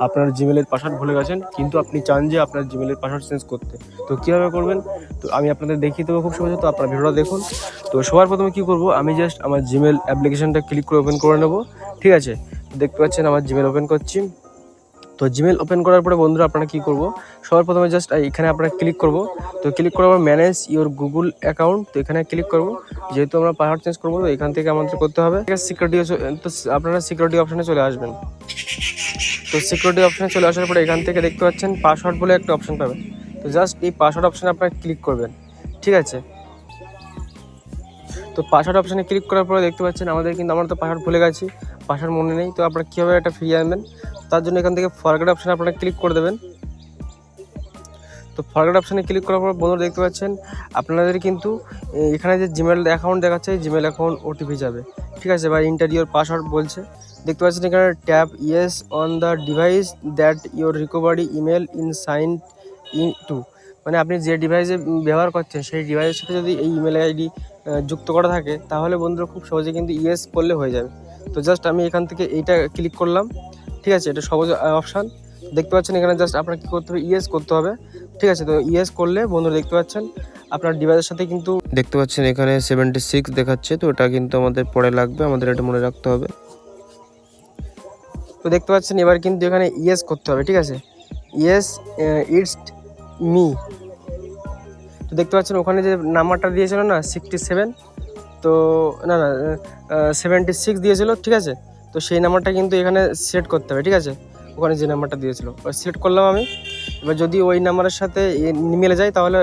আপনার জিমেলের পাসওয়ার্ড ভুলে গেছেন, কিন্তু আপনি চান যে আপনার জিমেলের পাসওয়ার্ড চেঞ্জ করতে। তো কীভাবে করবেন, তো আমি আপনাদের দেখিয়ে দেবো খুব সহজে। তো আপনার ভিডিওটা দেখুন। তো সবার প্রথমে কী করব, আমি জাস্ট আমার জিমেল অ্যাপ্লিকেশনটা ক্লিক করে ওপেন করে নেব। ঠিক আছে, দেখতে পাচ্ছেন আমার জিমেল ওপেন করছি। তো জিমেল ওপেন করার পরে বন্ধুরা আপনারা কী করব, সবার প্রথমে জাস্ট এখানে আপনারা ক্লিক করব। তো ক্লিক করার পর ম্যানেজ ইওর গুগল অ্যাকাউন্ট, তো এখানে ক্লিক করব। যেহেতু আমরা পাসওয়ার্ড চেঞ্জ করবো, তো এখান থেকে আমাদের করতে হবে সিকিউরিটি। তো আপনারা সিকিউরিটি অপশানে চলে আসবেন। তো সিকিউরিটি অপশানে চলে আসার পরে এখান থেকে দেখতে পাচ্ছেন পাসওয়ার্ড বলে একটা অপশান পাবেন। তো জাস্ট এই পাসওয়ার্ড অপশানে আপনারা ক্লিক করবেন। ঠিক আছে, তো পাসওয়ার্ড অপশানে ক্লিক করার পরে দেখতে পাচ্ছেন আমরা তো পাসওয়ার্ড ভুলে গেছি, পাসওয়ার্ড মনে নেই। তো আপনারা কীভাবে এটা ফিরিয়ে আনবেন, তার জন্য এখান থেকে ফরগেট অপশানে আপনারা ক্লিক করে দেবেন। তো ফরগেট অপশানে ক্লিক করার পর বন্ধুরা দেখতে পাচ্ছেন আপনাদের কিন্তু এখানে যে জিমেল অ্যাকাউন্ট দেখাচ্ছে, জিমেল অ্যাকাউন্ট ওটিপি যাবে। ঠিক আছে, বা ইন্টারিয়র পাসওয়ার্ড বলছে। দেখতে পাচ্ছেন এখানে tap yes on the device that your recovery email in sign in to, মানে আপনি যে ডিভাইসে ব্যবহার করছেন সেই ডিভাইসের সাথে যদি এই ইমেল আইডি যুক্ত করা থাকে, তাহলে বন্ধুরা খুব সহজে কিন্তু ইয়েস করলে হয়ে যাবে। তো জাস্ট আমি এখান থেকে এইটা ক্লিক করলাম। ঠিক আছে, এটা সহজ অপশান। দেখতে পাচ্ছেন এখানে জাস্ট আপনার কী করতে হবে, ইয়েস করতে হবে। ঠিক আছে, তো ইয়েস করলে বন্ধুরা দেখতে পাচ্ছেন আপনার ডিভাইসের সাথে কিন্তু দেখতে পাচ্ছেন এখানে 76 দেখাচ্ছে। তো এটা কিন্তু আমাদের পরে লাগবে, আমাদের এটা মনে রাখতে হবে। তো দেখতে পাচ্ছেন এবার কিন্তু এখানে ইয়েস করতে হবে। ঠিক আছে, ইয়েস ইটস মি। তো দেখতে পাচ্ছেন ওখানে যে নাম্বারটা দিয়েছিল না 67, তো না 76 দিয়েছিল। ঠিক আছে, তো সেই নাম্বারটা কিন্তু এখানে সেট করতে হবে। ঠিক আছে, ওখানে যে নাম্বারটা দিয়েছিল সিলেক্ট করলাম আমি। এবার যদি ওই নাম্বারের সাথে মিলে যায় তাহলে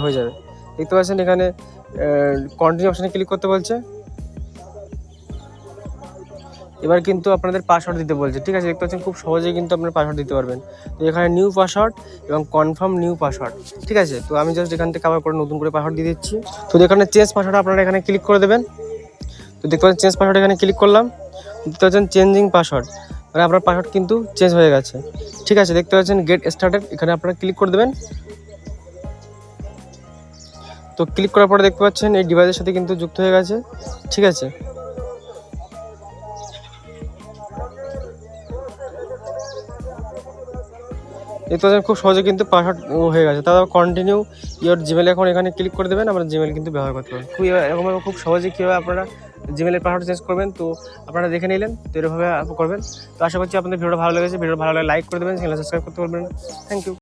হয়ে যাবে। দেখতে পাচ্ছেন এখানে কন্টিনিউ অপশানে ক্লিক করতে বলছে। এবার কিন্তু আপনাদের পাসওয়ার্ড দিতে বলছে। ঠিক আছে, দেখতে পাচ্ছেন খুব সহজেই কিন্তু আপনার পাসওয়ার্ড দিতে পারবেন। তো এখানে নিউ পাসওয়ার্ড এবং কনফার্ম নিউ পাসওয়ার্ড। ঠিক আছে, তো আমি জাস্ট এখান থেকে আবার করে নতুন করে পাসওয়ার্ড দিয়ে দিচ্ছি। তো এখানে চেঞ্জ পাসওয়ার্ড আপনারা এখানে ক্লিক করে দেবেন। তো দেখতে পাচ্ছেন চেঞ্জ পাসওয়ার্ড এখানে ক্লিক করলাম। দেখতে পাচ্ছেন চেঞ্জিং পাসওয়ার্ড, মানে আপনার পাসওয়ার্ড কিন্তু চেঞ্জ হয়ে গেছে। ঠিক আছে, দেখতে পাচ্ছেন গেট স্টার্টেড, এখানে আপনারা ক্লিক করে দেবেন। তো ক্লিক করার পরে দেখতে পাচ্ছেন এই ডিভাইসের সাথে কিন্তু যুক্ত হয়ে গেছে। ঠিক আছে, দেখতে পাচ্ছেন খুব সহজে কিন্তু পাসওয়ার্ড হয়ে গেছে। তারপর কন্টিনিউ ইওর জিমেল এখন এখানে ক্লিক করে দেবেন, আপনারা জিমেল কিন্তু ব্যবহার করতে পারেন। এরকমভাবে খুব সহজে কীভাবে আপনারা জিমেলের পাসওয়ার্ড চেঞ্জ করবেন, তো আপনারা দেখে নিলেন। তো এরকমভাবে করবেন। তো আশা করছি আপনাদের ভিডিওটা ভালো লেগেছে। ভিডিও ভালো লাগলে লাইক করে দেবেন, চ্যানেল সাবস্ক্রাইব করতে পারবেন। Thank you.